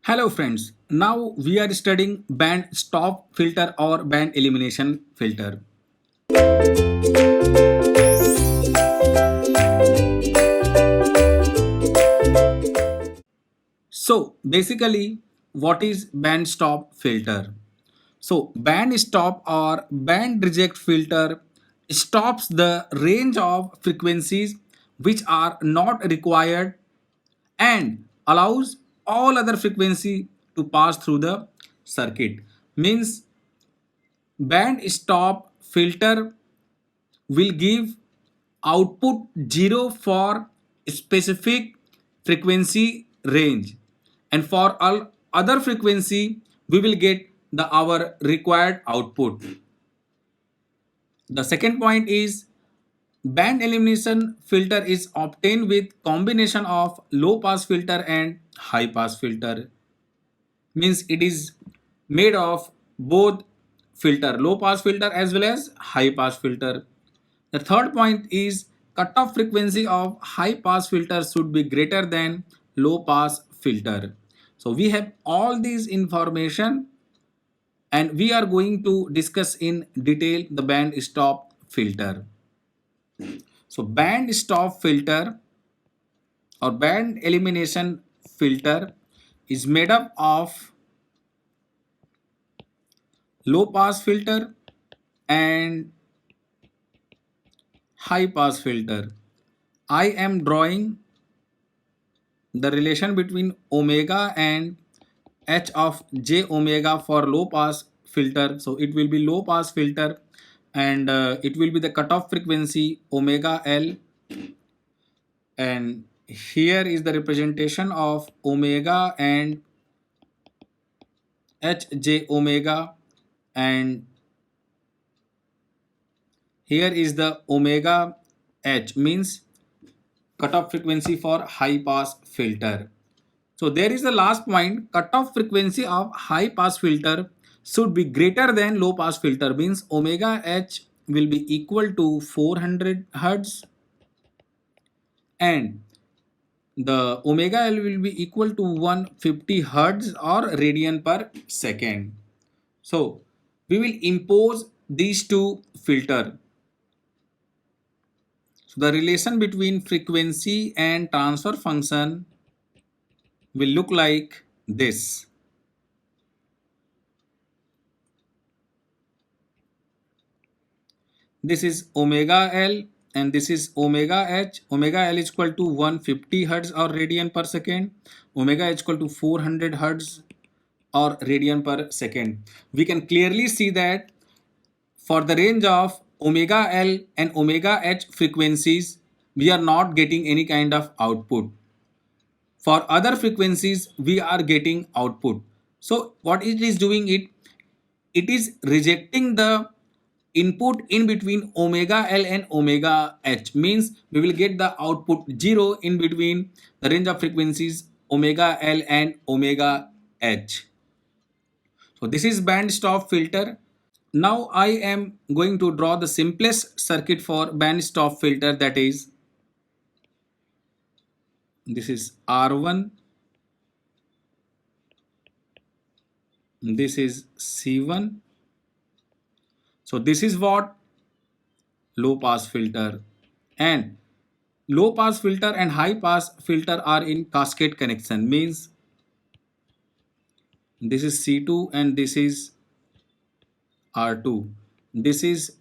Hello friends, now we are studying band stop filter or band elimination filter. So basically what is band stop filter? So band stop or band reject filter stops the range of frequencies which are not required and allows all other frequency to pass through the circuit. Means band stop filter will give output 0 for specific frequency range, and for all other frequency we will get the our required output. The second point is band elimination filter is obtained with combination of low pass filter and high pass filter. Means it is made of both filter, low pass filter as well as high pass filter. The third point is cutoff frequency of high pass filter should be greater than low pass filter. So we have all these information and we are going to discuss in detail the band stop filter. So band stop filter or band elimination filter is made up of low pass filter and high pass filter. I am drawing the relation between omega and h of j omega for low pass filter. So it will be low pass filter and it will be the cutoff frequency omega L, and here is the representation of omega and h j omega, and here is the omega h means cutoff frequency for high pass filter. So there is the last point, cutoff frequency of high pass filter should be greater than low pass filter, means omega h will be equal to 400 hertz and the omega L will be equal to 150 hertz or radian per second. So we will impose these two filter. So the relation between frequency and transfer function will look like this. This is omega L and this is omega H. Omega L is equal to 150 Hertz or radian per second. Omega H equal to 400 Hertz or radian per second. We can clearly see that for the range of omega L and omega H frequencies, we are not getting any kind of output. For other frequencies, we are getting output. So what it is doing, it is rejecting the input in between omega L and omega H, means we will get the output 0 in between the range of frequencies omega L and omega H. So this is band stop filter. Now I am going to draw the simplest circuit for band stop filter, that is this is R1, this is C1. So this is what low pass filter, and low pass filter and high pass filter are in cascade connection, means this is C2 and this is R2. This is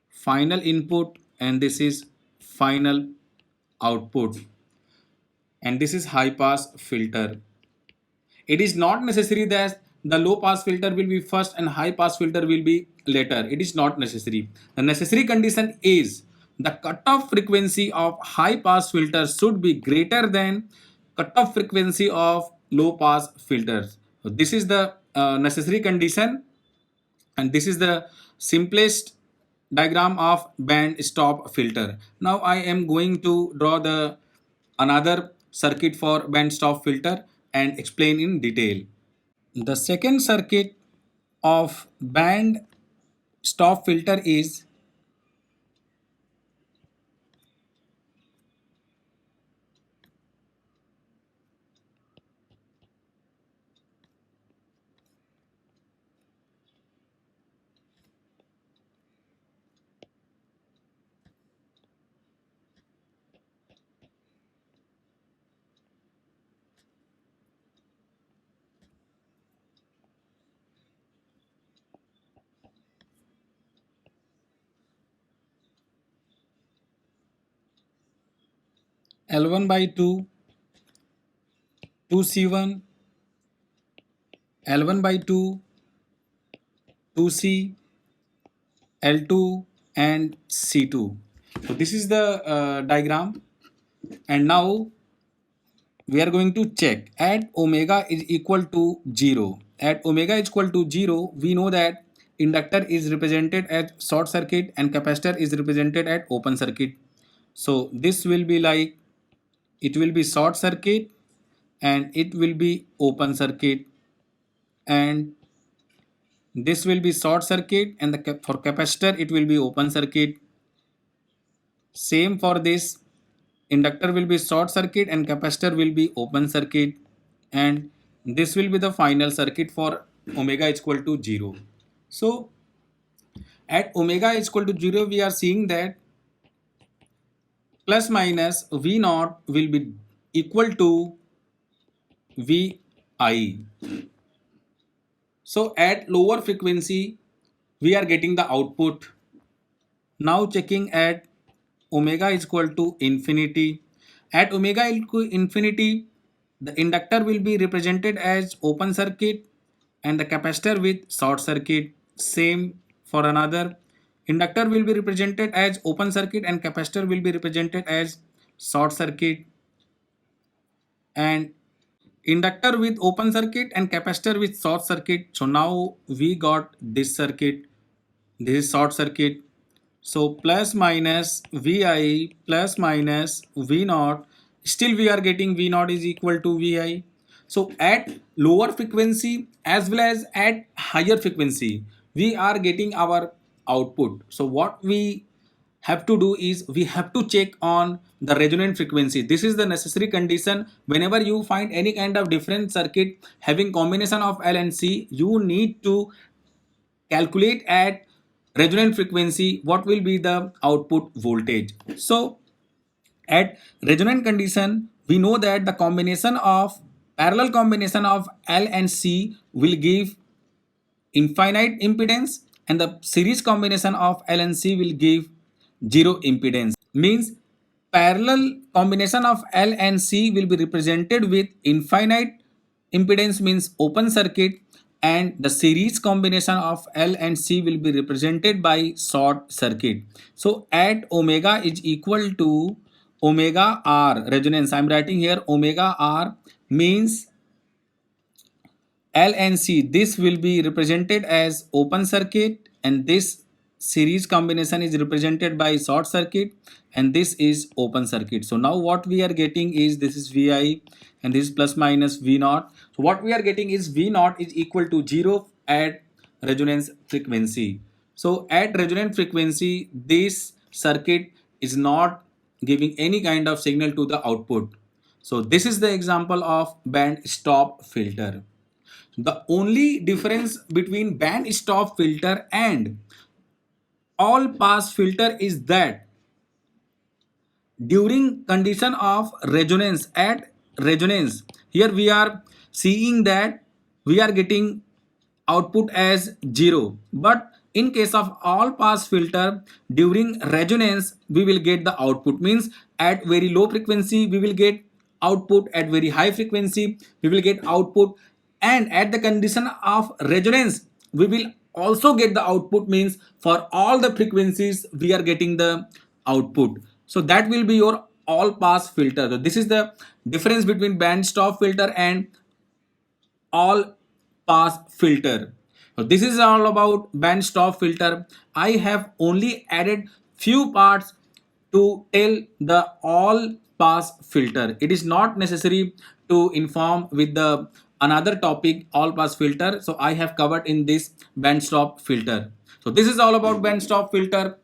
final input and this is final output, and this is high pass filter. It is not necessary that the low pass filter will be first and high pass filter will be later. It is not necessary. The necessary condition is the cutoff frequency of high pass filter should be greater than cutoff frequency of low pass filters. So this is the necessary condition, and this is the simplest diagram of band stop filter. Now I am going to draw the another circuit for band stop filter and explain in detail. The second circuit of band stop filter is L1 by 2, 2C1, L1 by 2, 2C, L2 and C2. So this is the diagram, and now we are going to check at omega is equal to 0. At omega is equal to 0, we know that inductor is represented as short circuit and capacitor is represented at open circuit. So this will be like, it will be short circuit and it will be open circuit, and this will be short circuit, and for capacitor it will be open circuit. Same for this, inductor will be short circuit and capacitor will be open circuit, and this will be the final circuit for omega is equal to 0. So at omega is equal to 0, we are seeing that plus minus V naught will be equal to Vi. So at lower frequency we are getting the output. Now checking at omega is equal to infinity. At omega equal to infinity, the inductor will be represented as open circuit and the capacitor with short circuit. Same for another. Inductor will be represented as open circuit and capacitor will be represented as short circuit. And inductor with open circuit and capacitor with short circuit. So now we got this circuit. This is short circuit. So plus minus Vi plus minus V naught, still we are getting V naught is equal to Vi. So at lower frequency as well as at higher frequency, we are getting our output. So what we have to do is we have to check on the resonant frequency. This is the necessary condition. Whenever you find any kind of different circuit having combination of L and C, you need to calculate at resonant frequency what will be the output voltage. So at resonant condition, we know that the combination of parallel combination of L and C will give infinite impedance, and the series combination of L and C will give zero impedance. Means parallel combination of L and C will be represented with infinite impedance, means open circuit, and the series combination of L and C will be represented by short circuit. So at omega is equal to omega R resonance, I am writing here omega R, means L and C, this will be represented as open circuit, and this series combination is represented by short circuit, and this is open circuit. So now what we are getting is, this is Vi and this is plus minus V naught. So what we are getting is V naught is equal to 0 at resonance frequency. So at resonant frequency, this circuit is not giving any kind of signal to the output. So this is the example of band stop filter. The only difference between band stop filter and all pass filter is that during condition of resonance, at resonance, here we are seeing that we are getting output as 0, but in case of all pass filter, during resonance we will get the output, means at very low frequency we will get output, at very high frequency we will get output, and at the condition of resonance we will also get the output, means for all the frequencies we are getting the output. So that will be your all pass filter. So this is the difference between band stop filter and all pass filter. So this is all about band stop filter. I have only added few parts to tell the all pass filter. It is not necessary to inform with the another topic all pass filter. So I have covered in this band stop filter. So this is all about band stop filter.